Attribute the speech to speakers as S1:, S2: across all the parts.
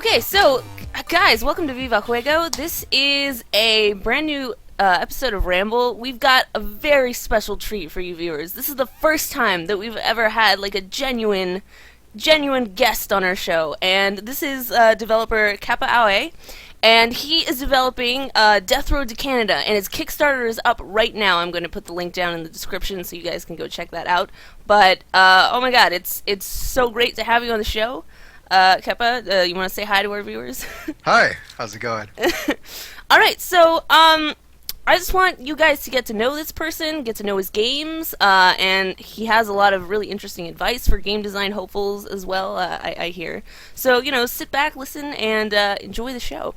S1: Okay, so guys, welcome to Viva Juego. This is a brand new episode of Ramble. We've got a very special treat for you viewers. This is the first time that we've ever had like a genuine guest on our show, and this is developer Kappa Auwae, and he is developing Death Road to Canada, and his Kickstarter is up right now. I'm going to put the link down in the description so you guys can go check that out. But oh my god, it's so great to have you on the show. Kepa, you want to say hi to our viewers?
S2: Hi, how's it going?
S1: Alright, so, I just want you guys to get to know this person, get to know his games, and he has a lot of really interesting advice for game design hopefuls as well, I hear. So, you know, sit back, listen, and enjoy the show.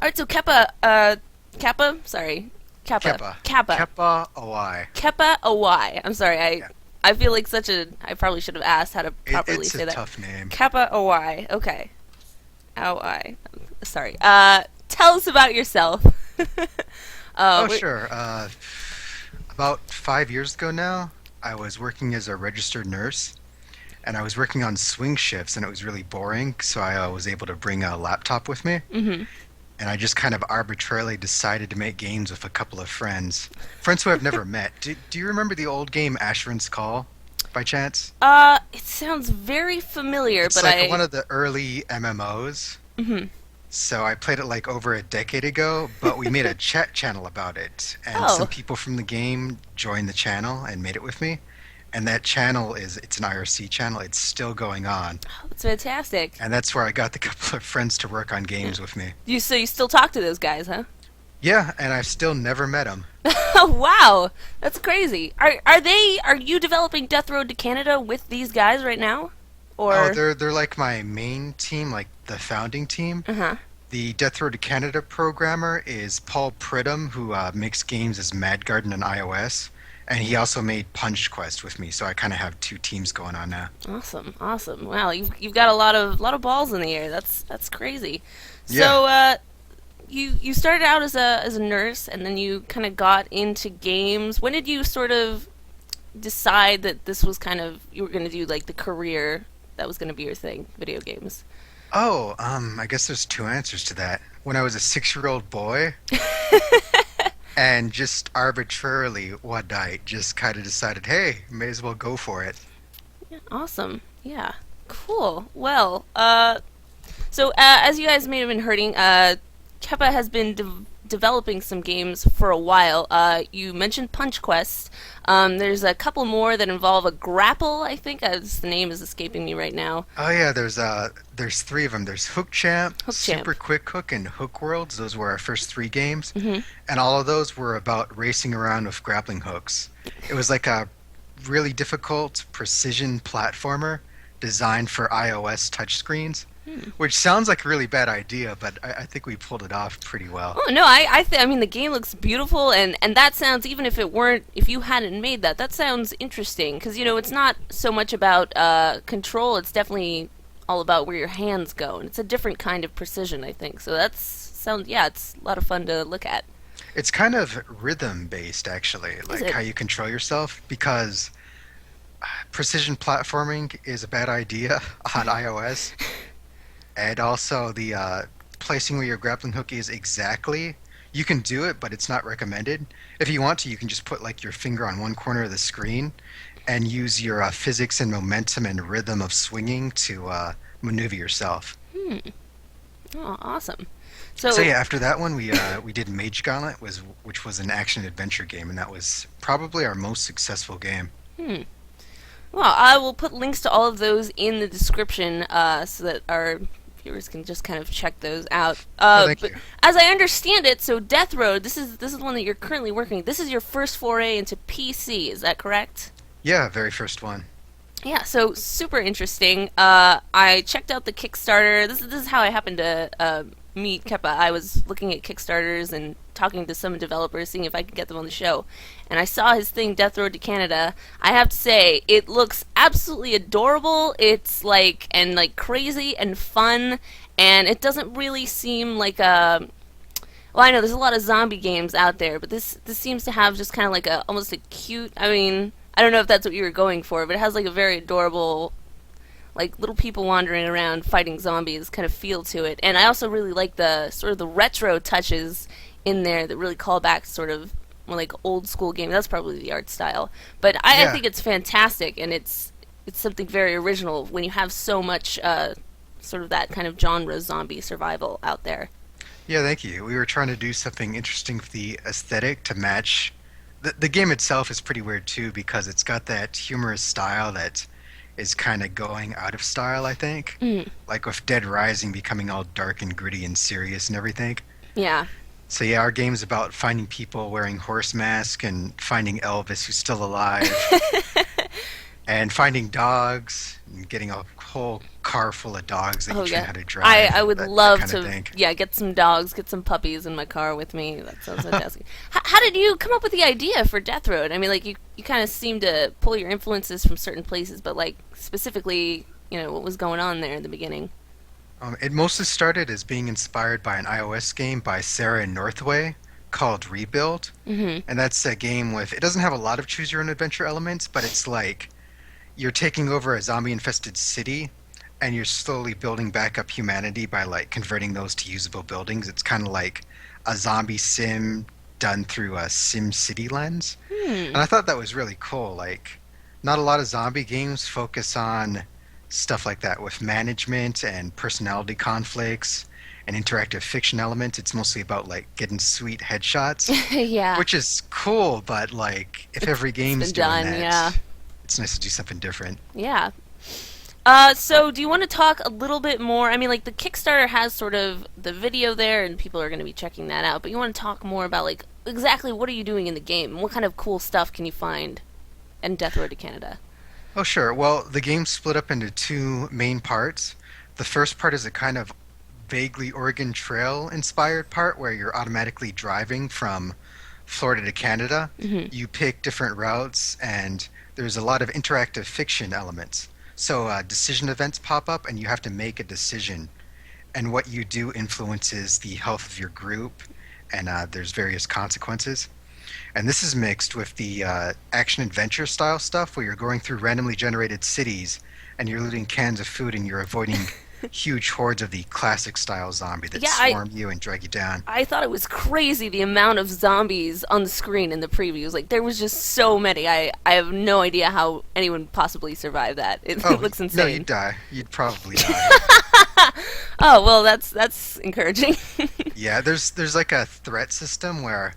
S1: Alright, so Kepa, Kappa? Sorry. Kappa.
S2: Kepa Auwae.
S1: Kepa Auwae. I'm sorry,
S2: Yeah.
S1: I feel like I probably should have asked how to properly say that.
S2: It's a tough name.
S1: Kappa Auwae. Okay. Auwae. Sorry. Tell us about yourself.
S2: Sure. About 5 years ago now, I was working as a registered nurse, and I was working on swing shifts, and it was really boring, so I was able to bring a laptop with me.
S1: Mm-hmm.
S2: And I just kind of arbitrarily decided to make games with a couple of friends who I've never met. Do you remember the old game Asheron's Call, by chance?
S1: It sounds very familiar,
S2: It's
S1: but
S2: like one of the early MMOs.
S1: Mm-hmm.
S2: So I played it like over a decade ago, but we made a chat channel about it, and some people from the game joined the channel and made it with me. And that channel it's an IRC channel. It's still going on.
S1: Oh, that's fantastic.
S2: And that's where I got the couple of friends to work on games with me.
S1: So you still talk to those guys, huh?
S2: Yeah, and I've still never met them.
S1: Oh wow, that's crazy. Are you developing Death Road to Canada with these guys right now? Or
S2: They're like my main team, like the founding team.
S1: Uh-huh.
S2: The Death Road to Canada programmer is Paul Pridham, who makes games as Mad Garden on iOS. And he also made Punch Quest with me, so I kind of have two teams going on now.
S1: Awesome. Wow, you've got a lot of balls in the air. That's crazy.
S2: Yeah.
S1: So you started out as a nurse, and then you kind of got into games. When did you sort of decide that this was kind of you were going to do like the career that was going to be your thing, video games?
S2: Oh, I guess there's two answers to that. When I was a 6-year-old boy. And just arbitrarily one night, just kind of decided, hey, may as well go for it.
S1: Yeah, awesome. Yeah. Cool. Well, so as you guys may have been hearing, Kepa has been developing some games for a while. You mentioned Punch Quest. There's a couple more that involve a grapple, I think, as the name is escaping me right now.
S2: Oh yeah, there's three of them. There's Hook Champ, Super Quick Hook, and Hook Worlds. Those were our first three games.
S1: Mm-hmm.
S2: And all of those were about racing around with grappling hooks. It was like a really difficult precision platformer designed for iOS touchscreens. Which sounds like a really bad idea, but I think we pulled it off pretty well.
S1: Oh no, I mean the game looks beautiful, and that sounds, even if you hadn't made that sounds interesting, because you know it's not so much about control, it's definitely all about where your hands go, and it's a different kind of precision, I think. So it's a lot of fun to look at.
S2: It's kind of rhythm based, actually, like how you control yourself, because precision platforming is a bad idea on iOS. And also the placing where your grappling hook is exactly. You can do it, but it's not recommended. If you want to, you can just put like your finger on one corner of the screen and use your physics and momentum and rhythm of swinging to maneuver yourself.
S1: Oh, awesome. So
S2: yeah, after that one, we did Mage Gauntlet, which was an action-adventure game, and that was probably our most successful game.
S1: Well, I will put links to all of those in the description so that our viewers can just kind of check those out.
S2: Thank you.
S1: As I understand it, so Death Road, this is the one that you're currently working. This is your first foray into PC, is that correct?
S2: Yeah, very first one.
S1: Yeah, so super interesting. I checked out the Kickstarter. This is how I happened to meet Kepa. I was looking at Kickstarters and talking to some developers, seeing if I could get them on the show. And I saw his thing, Death Road to Canada. I have to say, it looks absolutely adorable. It's like crazy and fun, and it doesn't really seem like a... Well, I know there's a lot of zombie games out there, but this seems to have just kind of like almost a cute... I mean, I don't know if that's what you were going for, but it has like a very adorable like little people wandering around fighting zombies kind of feel to it. And I also really like the sort of the retro touches in there that really call back sort of more like old school game. That's probably the art style. But I
S2: Yeah.
S1: think it's fantastic, and it's something very original when you have so much sort of that kind of genre zombie survival out there.
S2: Yeah, thank you. We were trying to do something interesting with the aesthetic to match. The game itself is pretty weird too because it's got that humorous style that is kind of going out of style, I think.
S1: Mm.
S2: Like with Dead Rising becoming all dark and gritty and serious and everything.
S1: Yeah.
S2: So yeah, our game's about finding people wearing horse masks and finding Elvis who's still alive and finding dogs and getting a whole car full of dogs that
S1: Oh
S2: you train
S1: yeah.
S2: how to drive.
S1: I would
S2: that
S1: love
S2: kind of
S1: to
S2: thing.
S1: get some dogs, get some puppies in my car with me. That sounds fantastic. How did you come up with the idea for Death Road? I mean, like you kind of seem to pull your influences from certain places, but like specifically, what was going on there in the beginning?
S2: It mostly started as being inspired by an iOS game by Sarah and Northway called Rebuild.
S1: Mhm.
S2: And that's a game with, it doesn't have a lot of choose your own adventure elements, but it's like you're taking over a zombie infested city and you're slowly building back up humanity by like converting those to usable buildings. It's kind of like a zombie sim done through a Sim City lens.
S1: Hmm.
S2: And I thought that was really cool. Like, not a lot of zombie games focus on stuff like that with management and personality conflicts and interactive fiction elements. It's mostly about like getting sweet headshots,
S1: Yeah.
S2: which is cool, but like if every
S1: It's
S2: game's
S1: been
S2: doing
S1: done,
S2: that,
S1: yeah.
S2: it's nice to do something different.
S1: Yeah. So do you want to talk a little bit more? I mean, like the Kickstarter has sort of the video there, and people are going to be checking that out. But you want to talk more about like exactly what are you doing in the game? What kind of cool stuff can you find in Death Road to Canada?
S2: Oh, sure. Well, the game's split up into two main parts. The first part is a kind of vaguely Oregon Trail inspired part where you're automatically driving from Florida to Canada.
S1: Hmm.
S2: You pick different routes, and there's a lot of interactive fiction elements. So decision events pop up, and you have to make a decision. And what you do influences the health of your group, and there's various consequences. And this is mixed with the action adventure style stuff where you're going through randomly generated cities and you're looting cans of food and you're avoiding huge hordes of the classic style zombie that
S1: Yeah,
S2: swarm you and drag you down.
S1: I thought it was crazy the amount of zombies on the screen in the previews. Like there was just so many. I have no idea how anyone possibly survived that. It
S2: Oh,
S1: looks
S2: no,
S1: insane.
S2: you'd die. You'd probably die.
S1: Oh well, that's encouraging.
S2: Yeah, there's like a threat system where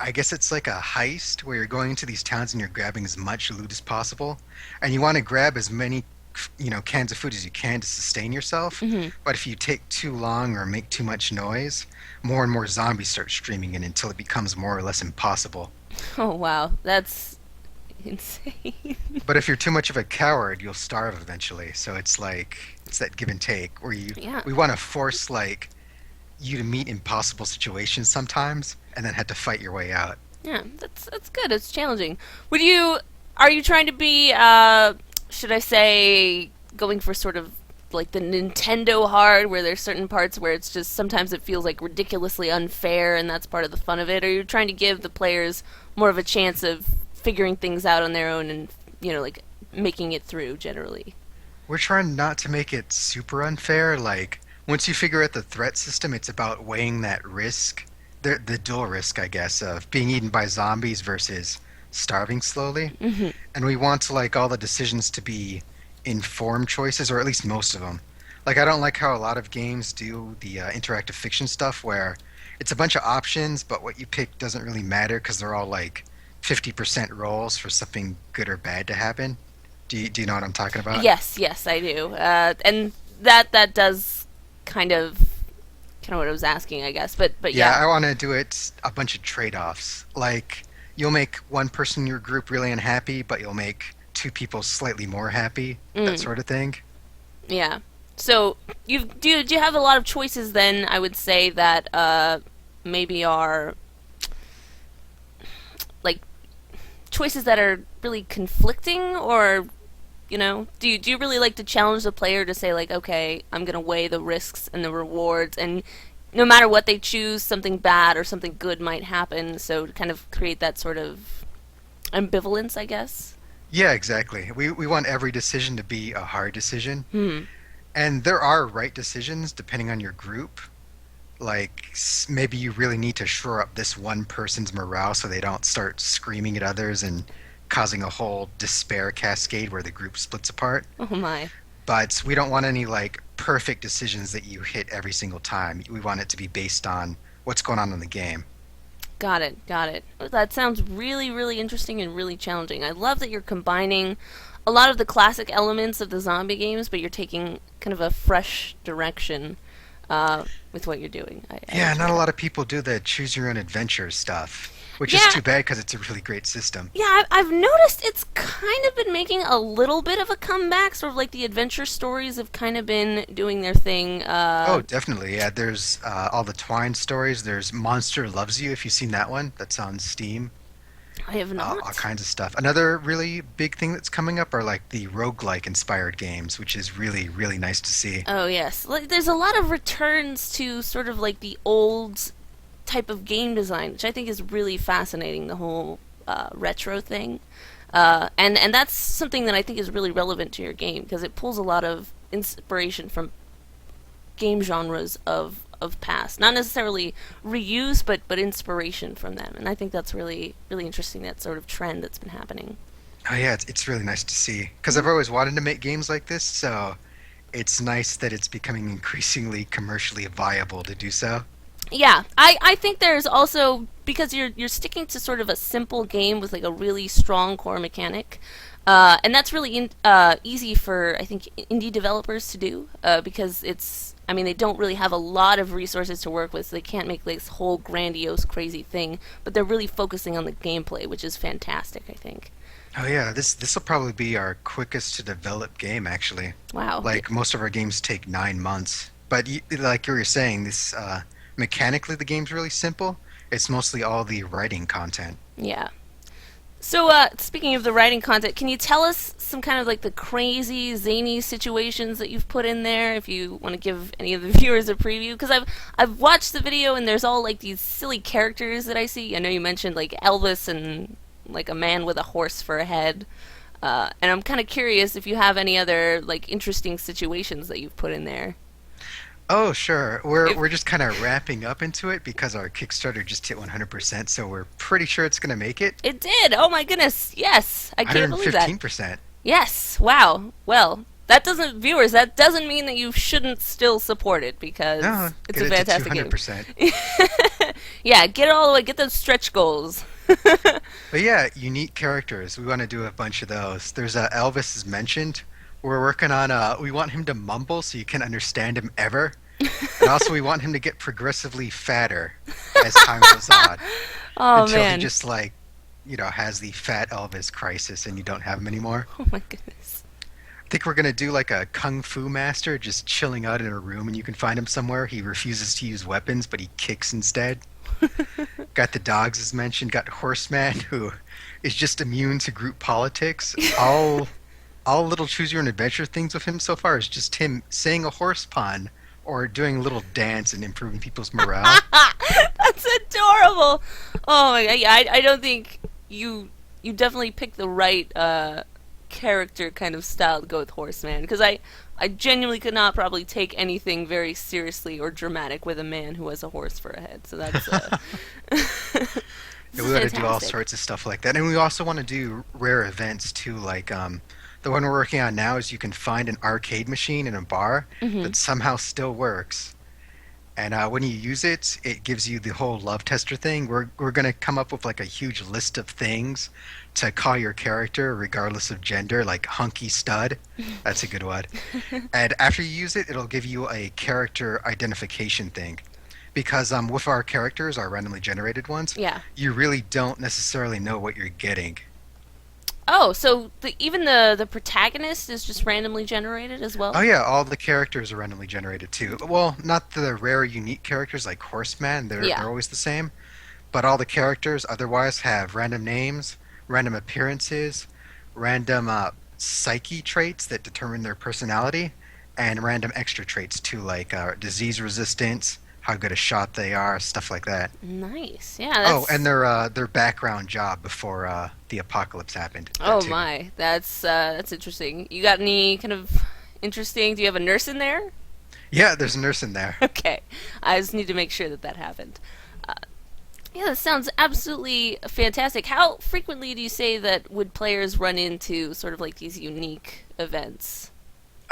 S2: I guess it's like a heist where you're going into these towns and you're grabbing as much loot as possible, and you want to grab as many, cans of food as you can to sustain yourself.
S1: Hmm.
S2: But if you take too long or make too much noise, more and more zombies start streaming in until it becomes more or less impossible.
S1: Oh wow, that's insane.
S2: But if you're too much of a coward, you'll starve eventually. So it's like it's that give and take where
S1: Yeah.
S2: we want to force like you to meet impossible situations sometimes and then have to fight your way out.
S1: Yeah, that's good. It's challenging. Are you trying to be should I say going for sort of like the Nintendo hard where there's certain parts where it's just sometimes it feels like ridiculously unfair and that's part of the fun of it? Or are you trying to give the players more of a chance of figuring things out on their own and like making it through generally?
S2: We're trying not to make it super unfair. Like, once you figure out the threat system, it's about weighing that risk, the dual risk, I guess, of being eaten by zombies versus starving slowly.
S1: Hmm.
S2: And we want like all the decisions to be informed choices, or at least most of them. Like, I don't like how a lot of games do the interactive fiction stuff where it's a bunch of options, but what you pick doesn't really matter because they're all like 50% rolls for something good or bad to happen. Do you know what I'm talking about?
S1: Yes, I do. And that does kind of what I was asking, I guess. But
S2: Yeah,
S1: yeah.
S2: I want to do it a bunch of trade-offs. Like, you'll make one person in your group really unhappy, but you'll make two people slightly more happy, that sort of thing.
S1: Yeah. So do you have a lot of choices then? I would say that maybe are like choices that are really conflicting, or do you really like to challenge the player to say like, okay, I'm gonna weigh the risks and the rewards, and no matter what they choose, something bad or something good might happen. So to kind of create that sort of ambivalence, I guess.
S2: Yeah, exactly. We want every decision to be a hard decision.
S1: Hmm.
S2: And there are right decisions depending on your group. Like maybe you really need to shore up this one person's morale so they don't start screaming at others and causing a whole despair cascade where the group splits apart.
S1: Oh my.
S2: But we don't want any like perfect decisions that you hit every single time. We want it to be based on what's going on in the game.
S1: Got it, got it. That sounds really, really interesting and really challenging. I love that you're combining a lot of the classic elements of the zombie games, but you're taking kind of a fresh direction with what you're doing. I
S2: Yeah,
S1: enjoy
S2: not a
S1: that.
S2: lot of people do the choose your own adventure stuff, which is
S1: Yeah,
S2: too bad because it's a really great system.
S1: yeah, I've noticed it's kind of been making a little bit of a comeback. Sort of like the adventure stories have kind of been doing their thing.
S2: Oh, definitely. Yeah, there's all the Twine stories. There's Monster Loves You, if you've seen that one. That's on Steam.
S1: I have
S2: All
S1: not.
S2: kinds of stuff. Another really big thing that's coming up are like the roguelike inspired games, which is really, really nice to see.
S1: Oh yes, like, there's a lot of returns to sort of like the old type of game design, which I think is really fascinating. The whole retro thing, and that's something that I think is really relevant to your game because it pulls a lot of inspiration from game genres of past, not necessarily reuse, but inspiration from them. And I think that's really really interesting. That sort of trend that's been happening.
S2: Oh yeah, it's really nice to see because I've always wanted to make games like this, so it's nice that it's becoming increasingly commercially viable to do so.
S1: Yeah, I think there's also because you're sticking to sort of a simple game with like a really strong core mechanic, and that's really easy for I think indie developers to do because it's I mean they don't really have a lot of resources to work with, so they can't make this whole grandiose crazy thing, but they're really focusing on the gameplay, which is fantastic. I think.
S2: Oh yeah, this will probably be our quickest to develop game actually.
S1: Wow.
S2: Like most of our games take 9 months, but like you were saying, this mechanically the game's really simple. It's mostly all the writing content.
S1: Yeah. So, speaking of the writing content, can you tell us some kind of like the crazy, zany situations that you've put in there? If you want to give any of the viewers a preview, because I've watched the video and there's all like these silly characters that I see. I know you mentioned like Elvis and like a man with a horse for a head, and I'm kind of curious if you have any other like interesting situations that you've put in there.
S2: Oh, sure. We're
S1: If
S2: we're just kind of wrapping up into it because our Kickstarter just hit 100%, so we're pretty sure it's going to make it.
S1: it did, oh my goodness, yes, I can't believe that.
S2: 115%.
S1: Yes. Wow. Well, that doesn't viewers. That doesn't mean that you shouldn't still support it because
S2: No,
S1: it's
S2: get
S1: a
S2: it to
S1: fantastic game.
S2: 200%.
S1: Yeah, get it all the way. Get those stretch goals.
S2: But yeah, unique characters. We want to do a bunch of those. There's Elvis is mentioned. We're working on we want him to mumble so you can understand him ever. And also we want him to get progressively fatter as time goes on
S1: Oh
S2: until he
S1: man.
S2: just like, has the fat Elvis crisis and you don't have him anymore.
S1: Oh my goodness.
S2: I think we're gonna do like a kung fu master just chilling out in a room and you can find him somewhere. He refuses to use weapons, but he kicks instead. Got the dogs as mentioned. Got Horseman who is just immune to group politics. All little choose your own adventure things with him so far is just him saying a horse pun or doing a little dance and improving people's morale.
S1: That's adorable. Oh my god. Yeah, I don't think you definitely picked the right character kind of style to go with Horseman because I genuinely could not probably take anything very seriously or dramatic with a man who has a horse for a head. So that's this
S2: Yeah,
S1: is
S2: we want to do all
S1: fantastic.
S2: sorts of stuff like that, and we also want to do rare events too. Like the one we're working on now is you can find an arcade machine in a bar
S1: Hmm.
S2: that somehow still works. And when you use it, it gives you the whole love tester thing. We're gonna come up with like a huge list of things to call your character, regardless of gender, like hunky stud. That's a good one. And after you use it, it'll give you a character identification thing. Because with our characters, our randomly generated ones,
S1: Yeah.
S2: you really don't necessarily know what you're getting.
S1: Oh, so even the protagonist is just randomly generated as
S2: Oh
S1: well?
S2: yeah, all the characters are randomly generated too. Well, not the rare unique characters like Horseman, they're
S1: Yeah.
S2: always the same. But all the characters otherwise have random names, random appearances, random psyche traits that determine their personality, and random extra traits too, like disease resistance, how good a shot they are, stuff like that.
S1: Nice. Yeah.
S2: Oh, and their background job before the apocalypse happened. That
S1: Oh
S2: too.
S1: my, that's interesting. You got any kind of interesting? Do you have a nurse in there?
S2: Yeah, there's a nurse in there.
S1: Okay, I just need to make sure that that happened. Uh, yeah, that sounds absolutely fantastic. How frequently do you say that would players run into sort of like these unique events?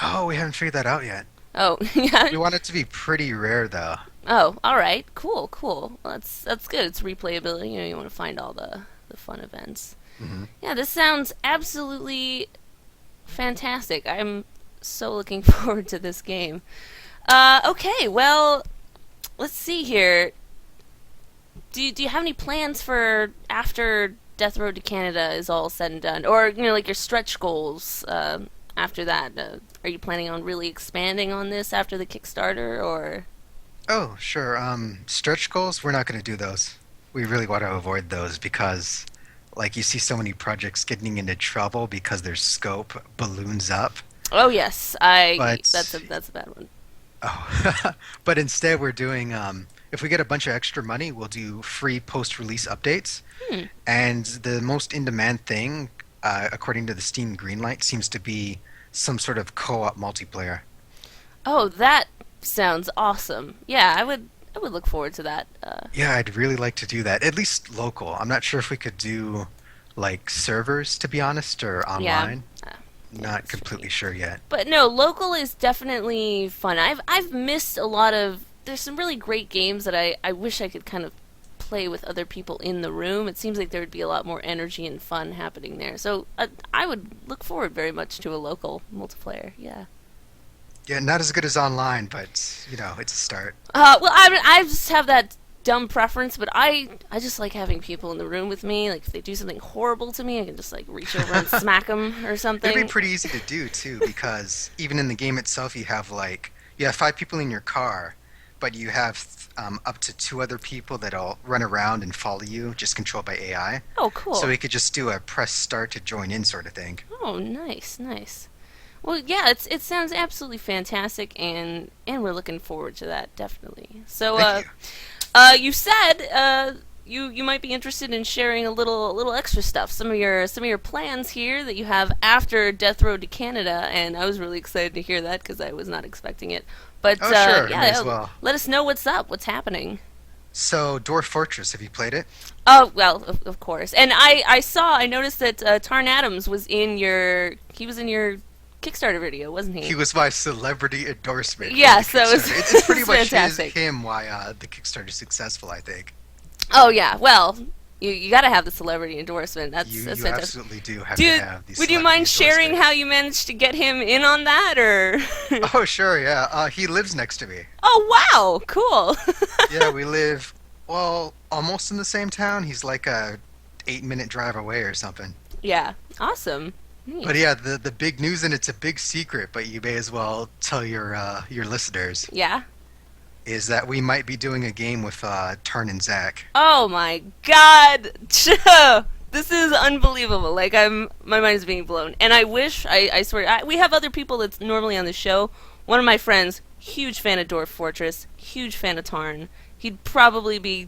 S2: Oh, we haven't figured that out yet.
S1: Oh, yeah.
S2: We want it to be pretty rare, though.
S1: Oh, all right. Cool, cool. Well, that's good. It's replayability. You know, you want to find all the fun events.
S2: Hmm.
S1: Yeah, this sounds absolutely fantastic. I'm so looking forward to this game. Okay, well, let's see here. Do you have any plans for after Death Road to Canada is all said and done, or you know, like your stretch goals after that? Are you planning on really expanding on this after the Kickstarter, or?
S2: Oh, sure. Stretch goals, we're not going to do those. We really want to avoid those because, like, you see so many projects getting into trouble because their scope balloons up.
S1: Oh yes, I.
S2: But
S1: That's a bad one.
S2: oh, but instead we're doing. If we get a bunch of extra money, we'll do free post-release updates.
S1: Hmm.
S2: And the most in-demand thing, according to the Steam Greenlight, seems to be some sort of co-op multiplayer.
S1: Oh, that sounds awesome. Yeah, I would look forward to that.
S2: Yeah, I'd really like to do that. At least local. I'm not sure if we could do like servers, to be honest, or
S1: Yeah.
S2: online.
S1: Yeah,
S2: Not
S1: that's
S2: completely
S1: tricky.
S2: sure yet.
S1: But no, local is definitely fun. I've missed a lot of. There's some really great games that I wish I could kind of play with other people in the room. It seems like there would be a lot more energy and fun happening there. So I would look forward very much to a local multiplayer. Yeah.
S2: Yeah, not as good as online, but you know, it's a start.
S1: Well, I just have that dumb preference, but I just like having people in the room with me. Like if they do something horrible to me, I can just like reach over and smack them or something.
S2: It'd be pretty easy to do too, because even in the game itself, you have 5 people in your car, but you have up to 2 other people that'll run around and follow you, just controlled by AI.
S1: Oh, cool.
S2: So we could just do a press start to join in sort of thing.
S1: Oh, nice, nice. Well, yeah, it sounds absolutely fantastic, and we're looking forward to that definitely. So,
S2: Thank you.
S1: you said you might be interested in sharing a little extra stuff, some of your plans here that you have after Death Road to Canada, and I was really excited to hear that because I was not expecting it. But
S2: Oh, sure,
S1: yeah,
S2: may as well.
S1: let us know what's up, what's happening.
S2: So, Dwarf Fortress, have you played it?
S1: Oh well, of course, and I noticed that Tarn Adams he was in your Kickstarter video, wasn't he?
S2: He was my celebrity endorsement. For
S1: Yes,
S2: the
S1: that was
S2: Kickstarter. It's pretty much
S1: fantastic.
S2: him why the Kickstarter is successful, I think.
S1: Oh yeah, well, you got to have the celebrity endorsement. That's
S2: You
S1: fantastic.
S2: absolutely do have to
S1: Dude,
S2: have the
S1: would you
S2: celebrity
S1: mind sharing
S2: endorsement.
S1: how you managed to get him in on that, or?
S2: Oh, sure, yeah. He lives next to me.
S1: Oh wow, cool.
S2: Yeah, we live, well, almost in the same town. He's like a 8-minute drive away or something.
S1: Yeah, awesome. Neat.
S2: But yeah, the big news, and it's a big secret, but you may as well tell your listeners,
S1: Yeah.
S2: is that we might be doing a game with Tarn and Zach.
S1: Oh my God, this is unbelievable. Like my mind is being blown, and I wish I swear we have other people that's normally on the show. One of my friends, huge fan of Dwarf Fortress, huge fan of Tarn. He'd probably be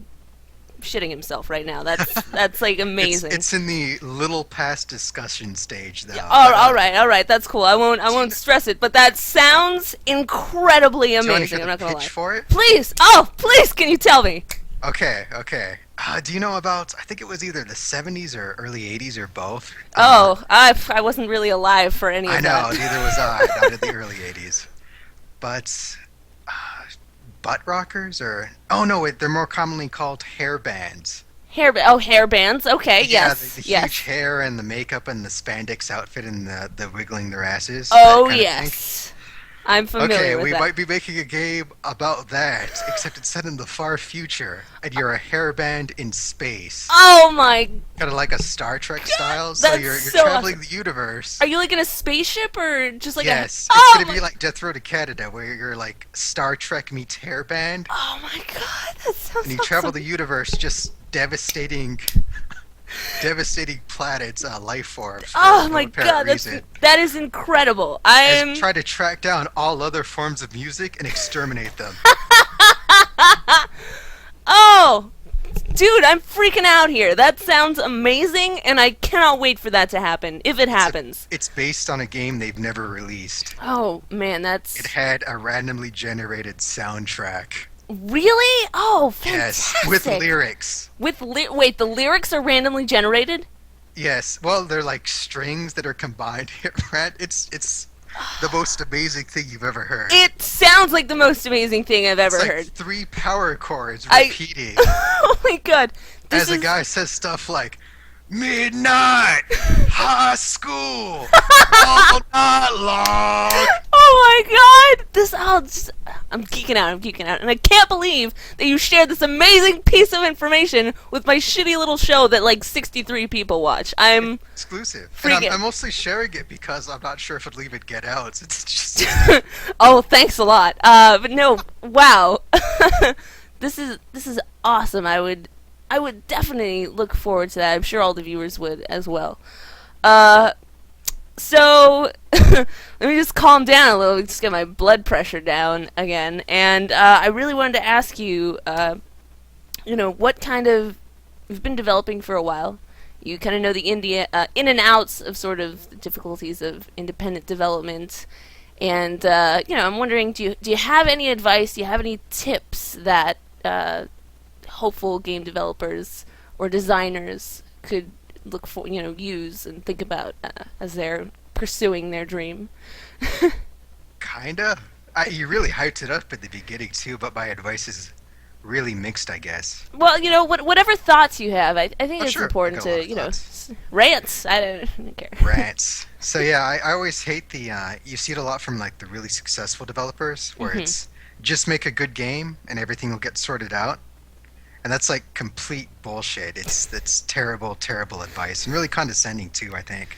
S1: shitting himself right now. That's like amazing.
S2: It's in the little past discussion stage, though.
S1: Yeah, all right, that's cool. I won't stress it, but that sounds incredibly
S2: Do you want to
S1: amazing.
S2: hear
S1: I'm
S2: the
S1: not gonna
S2: pitch
S1: lie.
S2: for it?
S1: Please, please, can you tell me?
S2: Okay, okay. Do you know about, I think it was either the 70s or early 80s or both?
S1: I wasn't really alive for any of
S2: I know,
S1: that.
S2: neither was I, not in the early 80s. But butt rockers or oh no, wait, they're more commonly called hair bands.
S1: Hair bands. Okay,
S2: Yeah,
S1: yes,
S2: the
S1: yes.
S2: huge hair and the makeup and the spandex outfit and the wiggling their asses.
S1: Oh
S2: that kind of thing.
S1: yes, I'm familiar
S2: Okay,
S1: with
S2: we
S1: that.
S2: might be making a game about that, except it's set in the far future, and you're a hairband in space.
S1: Oh my!
S2: Kind of like a Star Trek style, so
S1: that's
S2: you're
S1: so
S2: traveling
S1: awesome.
S2: the universe.
S1: Are you like in a spaceship or just like
S2: Yes,
S1: a?
S2: it's
S1: Oh
S2: gonna be
S1: my!
S2: like Death Row to Canada, where you're like Star Trek meets hairband,
S1: Oh my God, that sounds
S2: and you
S1: awesome.
S2: travel the universe, just devastating planets, life forms. For
S1: Oh
S2: no
S1: my
S2: apparent
S1: God,
S2: reason.
S1: that is incredible.
S2: As
S1: I'm
S2: try to track down all other forms of music and exterminate them.
S1: Oh, dude, I'm freaking out here. That sounds amazing, and I cannot wait for that to happen, if it happens.
S2: It's based on a game they've never released.
S1: Oh, man,
S2: It
S1: that's...
S2: had a randomly generated soundtrack.
S1: Really? Oh,
S2: Yes,
S1: fantastic.
S2: with lyrics.
S1: Wait, the lyrics are randomly generated?
S2: Yes, well, they're like strings that are combined. It's the most amazing thing you've ever heard.
S1: It sounds like the most amazing thing I've ever
S2: It's like
S1: heard.
S2: three power chords
S1: I-
S2: repeating
S1: Oh my god. This
S2: as a
S1: is...
S2: guy says stuff like midnight, high school, all night long.
S1: Oh my god! I'm geeking out, and I can't believe that you shared this amazing piece of information with my shitty little show that like 63 people watch. I'm
S2: Exclusive.
S1: Freaking-
S2: And I'm mostly sharing it because I'm not sure if it'll even get out. It's just
S1: oh, thanks a lot. But no, wow, this is awesome. I would definitely look forward to that. I'm sure all the viewers would as well. So let me just calm down a little, just get my blood pressure down again. And I really wanted to ask you, what kind of... You've been developing for a while. You kind of know the in and outs of sort of the difficulties of independent development. And, I'm wondering, do you have any advice, do you have any tips that hopeful game developers or designers could look for, use and think about as they're pursuing their dream?
S2: kinda. You really hyped it up at the beginning too, but my advice is really mixed, I guess.
S1: Well, whatever thoughts you have, I think
S2: Oh,
S1: it's
S2: sure.
S1: important
S2: I got a lot
S1: to,
S2: of thoughts.
S1: rants. I don't care.
S2: Rants. So yeah, I always hate the. You see it a lot from like the really successful developers, where
S1: Mhm.
S2: it's just make a good game and everything will get sorted out, and that's like complete bullshit. That's terrible, terrible advice, and really condescending too. I think,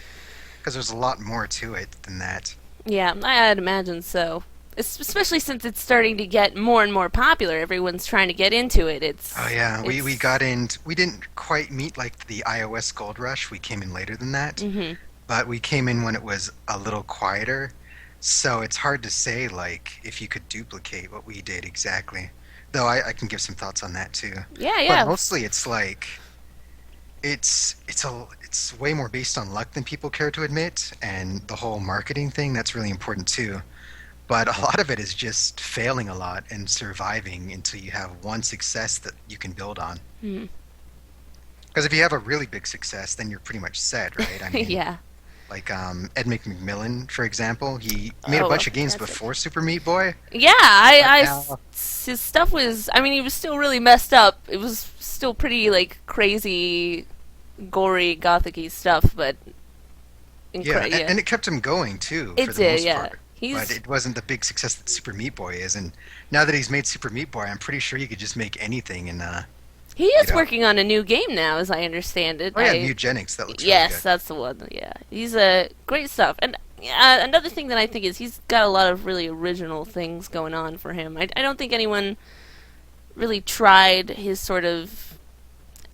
S2: because there's a lot more to it than that.
S1: Yeah, I'd imagine so. Especially since it's starting to get more and more popular. Everyone's trying to get into it.
S2: Oh yeah, we
S1: it's-
S2: got in. We didn't quite meet like the iOS gold rush. We came in later than that,
S1: Mhm.
S2: but we came in when it was a little quieter. So it's hard to say like if you could duplicate what we did exactly. Though I can give some thoughts on that too.
S1: Yeah, yeah.
S2: But mostly it's like it's way more based on luck than people care to admit, and the whole marketing thing that's really important too. But a lot of it is just failing a lot and surviving until you have one success that you can build on.
S1: Mhm.
S2: Because if you have a really big success, then you're pretty much set, right? I mean,
S1: Yeah.
S2: like Ed McMillan, for example, he made a
S1: Oh,
S2: bunch of games
S1: fantastic.
S2: before Super Meat Boy.
S1: Yeah,
S2: Now-
S1: his stuff was, I mean, he was still really messed up. It was still pretty, like, crazy, gory, gothic-y stuff, but...
S2: Yeah, and it kept him going too.
S1: It
S2: for the
S1: did,
S2: most
S1: yeah.
S2: part. But it wasn't the big success that Super Meat Boy is, and now that he's made Super Meat Boy, I'm pretty sure you could just make anything. And
S1: He is
S2: know.
S1: working on a new game now, as I understand it.
S2: oh yeah,
S1: I-
S2: Eugenics, that looks
S1: yes,
S2: really good.
S1: that's the one. Yeah, he's great stuff. And another thing that I think is he's got a lot of really original things going on for him. I don't think anyone really tried his sort of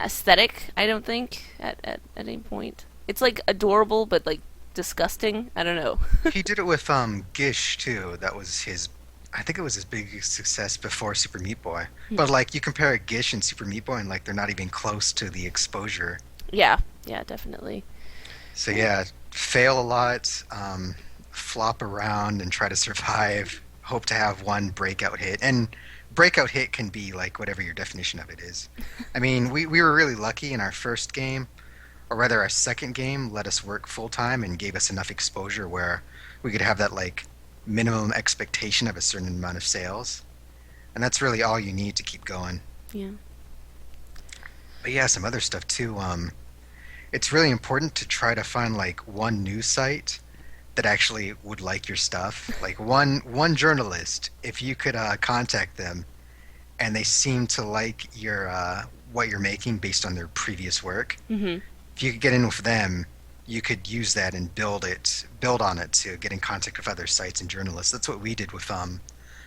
S1: aesthetic. I don't think at any point. It's like adorable, but like disgusting. I don't know.
S2: He did it with Gish too. That was his. I think it was his biggest success before Super Meat Boy. But like you compare Gish and Super Meat Boy, and like they're not even close to the exposure.
S1: Yeah, definitely.
S2: So yeah, fail a lot, flop around and try to survive. Hope to have one breakout hit, and breakout hit can be like whatever your definition of it is. I mean, we were really lucky in our first game, or rather our second game, let us work full time and gave us enough exposure where we could have that like minimum expectation of a certain amount of sales, and that's really all you need to keep going.
S1: Yeah.
S2: But yeah, some other stuff too. It's really important to try to find like one news site that actually would like your stuff. Like one journalist, if you could contact them, and they seem to like your what you're making based on their previous work.
S1: Mhm.
S2: If you could get in with them, you could use that and build on it to get in contact with other sites and journalists. That's what we did with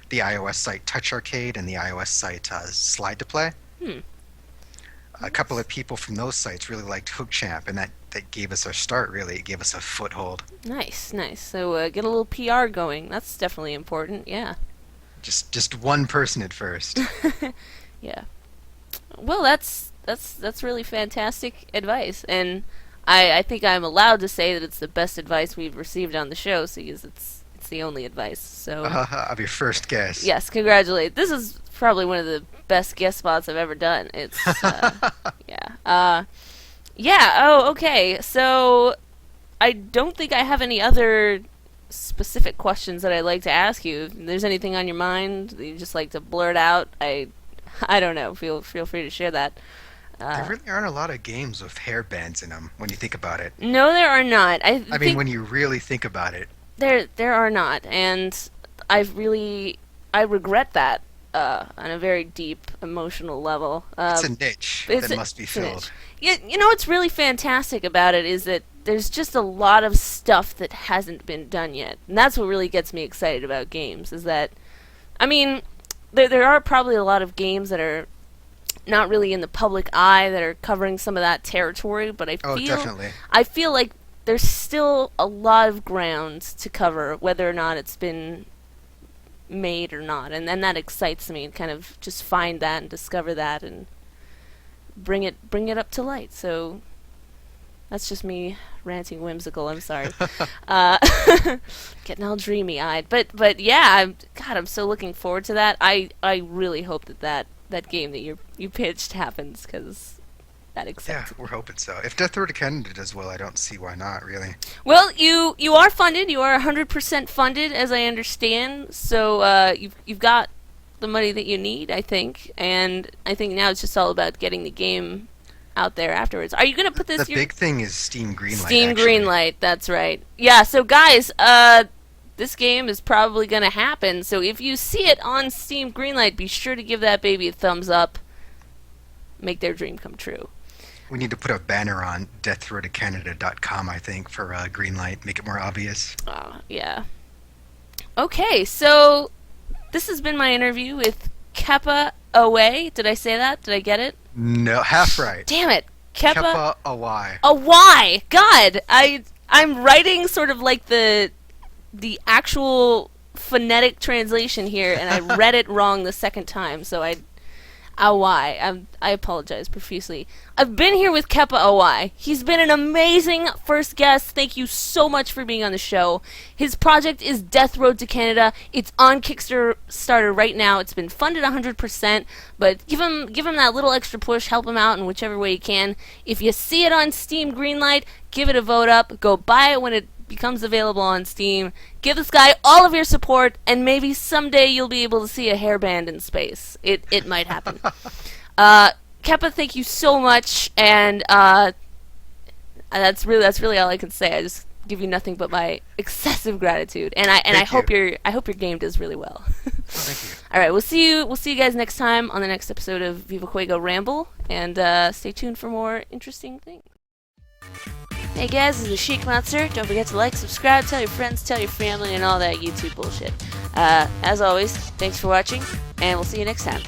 S2: the iOS site Touch Arcade and the iOS site Slide to Play.
S1: Hmm.
S2: A couple of people from those sites really liked HookChamp, and that gave us our start, really. It gave us a foothold.
S1: Nice. So get a little PR going. That's definitely important. Yeah.
S2: Just one person at first.
S1: Yeah. Well, that's really fantastic advice, and I think I'm allowed to say that it's the best advice we've received on the show, because it's the only advice. So
S2: Of your first guess.
S1: yes, congratulate. This is probably one of the best guest spots I've ever done. It's yeah. Yeah. Oh, okay. So I don't think I have any other specific questions that I'd like to ask you. If there's anything on your mind that you just like to blurt out, I don't know. Feel free to share that.
S2: There really aren't a lot of games with hair bands in them when you think about it.
S1: No, there are not.
S2: I mean, when you really think about it.
S1: There are not, and I regret that on a very deep emotional level.
S2: It's a niche that must be filled.
S1: Yeah, you know what's really fantastic about it is that there's just a lot of stuff that hasn't been done yet, and that's what really gets me excited about games. Is that, I mean, there are probably a lot of games that are not really in the public eye that are covering some of that territory, but
S2: definitely.
S1: I feel like there's still a lot of ground to cover, whether or not it's been made or not, and that excites me, and kind of just find that and discover that and bring it up to light. So that's just me ranting whimsical. I'm sorry. Getting all dreamy eyed, but yeah, I'm so looking forward to that. I really hope that game that you pitched happens, because that excites me.
S2: We're hoping so. If Death Road to Canada does well, I don't see why not, really.
S1: Well, you are funded. You are 100% funded, as I understand. So you've got the money that you need, I think, and I think now it's just all about getting the game out there afterwards. Are you going to put this?
S2: The big thing is Steam Greenlight.
S1: Steam Greenlight. That's right. Yeah. So guys, this game is probably going to happen. So if you see it on Steam Greenlight, be sure to give that baby a thumbs up. Make their dream come true.
S2: We need to put a banner on deathroadtocanada.com, I think, for Greenlight. Make it more obvious.
S1: Oh, yeah. Okay, so this has been my interview with Kappa Auwae. Did I say that? Did I get it?
S2: No, half right.
S1: Damn it. Kepa
S2: Auwae.
S1: Auwae. God, I'm writing sort of like the actual phonetic translation here, and I read it wrong the second time, so Auwae. I apologize profusely. I've been here with Kepa Auwae. He's been an amazing first guest. Thank you so much for being on the show. His project is Death Road to Canada. It's on Kickstarter right now. It's been funded 100%, but give him that little extra push. Help him out in whichever way you can. If you see it on Steam Greenlight, give it a vote up. Go buy it when it becomes available on Steam. Give this guy all of your support, and maybe someday you'll be able to see a hairband in space. It might happen. Kepa, thank you so much, and that's really all I can say. I just give you nothing but my excessive gratitude, and I hope your game does really well.
S2: Thank you.
S1: All right, we'll see you guys next time on the next episode of Viva Ramble, and stay tuned for more interesting things. Hey guys, this is the Chic Monster. Don't forget to like, subscribe, tell your friends, tell your family, and all that YouTube bullshit. As always, thanks for watching, and we'll see you next time.